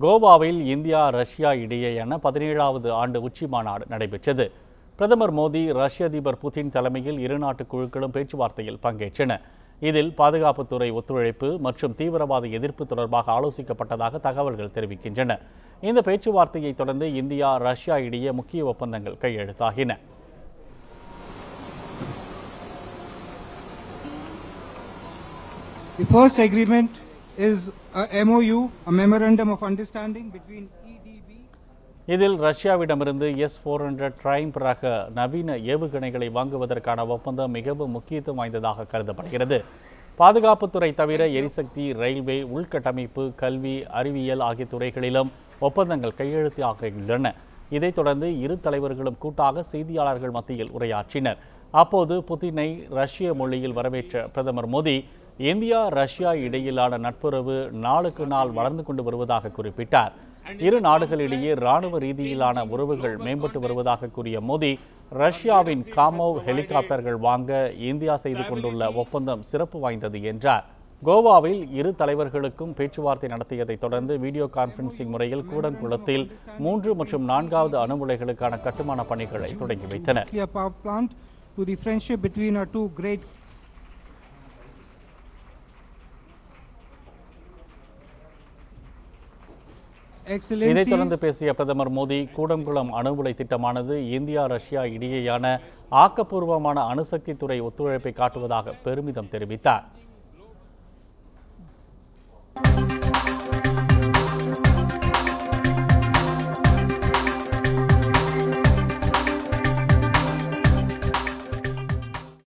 கோவாவில் India Russia இடையேயான 17வது ஆண்டு உச்சி மாநாடு நடைபெற்றது. பிரதமர் மோடி, ரஷ்ய அதிபர் புதின் தலைமையில் இரு நாட்டு குழுக்களும் பேச்சுவார்த்தையில் பங்கேற்றன. இதில் பாதுகாப்புத்துறை ஒத்துழைப்பு மற்றும் தீவிரவாத எதிர்ப்பு தொடர்பாக ஆலோசிக்கப்பட்டதாக தகவல்கள் தெரிவிக்கின்றன. இந்த பேச்சுவார்த்தையை தொடர்ந்து இந்தியா ரஷ்யா இடையே முக்கிய ஒப்பந்தங்கள் கையெழுத்தாகின. The first agreement is a MOU, a Memorandum of Understanding between EDB. இதில் ரஷ்யாவிடமிருந்து S-400 ட்ரைம்ப் ரக நவீன ஏவுகணைகளை வாங்குவதற்கான ஒப்பந்தம் மிகவும் முக்கியத்துவம் வாய்ந்ததாக கருதப்படுகிறது. பாதுகாப்புத்துறை தவிர எரிசக்தி, ரயில்வே, உள்கட்டமைப்பு, கல்வி, அறிவியல் ஆகிய துறைகளிலும் ஒப்பந்தங்கள் கையெழுத்தாகியுள்ளன. இதைத் தொடர்ந்து இரு தலைவர்களும் கூட்டாக செய்தியாளர்கள் மத்தியில் உரையாற்றினர். அப்போது புதினை ரஷ்ய மொழியில் வரவேற்ற பிரதமர் மோடி, இந்தியா ரஷ்யா இடையிலான நட்புறவு நாளுக்கு நாள் வளர்ந்து கொண்டு வருவதாக குறிப்பிட்டார். இரு நாடுகளிடையே இராணுவ ரீதியிலான உறவுகள் மேம்பட்டு வருவதாக கூறிய மோடி, ரஷ்யாவின் காமோவ் ஹெலிகாப்டர்கள் வாங்க இந்தியா செய்து கொண்டுள்ள ஒப்பந்தம் சிறப்பு வாய்ந்தது என்றார். கோவாவில் இரு தலைவர்களுக்கும் பேச்சுவார்த்தை நடத்தியதை தொடர்ந்து வீடியோ கான்பரன்சிங் முறையில் கூடங்குளத்தில் 3 மற்றும் 4வது அணு உலைகளுக்கான கட்டுமான பணிகளை தொடங்கி வைத்தனர். இதைத் தொடர்ந்து பேசிய பிரதமர் மோடி, கூடங்குளம் அணு உலை திட்டமானது இந்தியா ரஷ்யா இடையேயான ஆக்கப்பூர்வமான அணுசக்தி துறை ஒத்துழைப்பை காட்டுவதாக பெருமிதம் தெரிவித்தார்.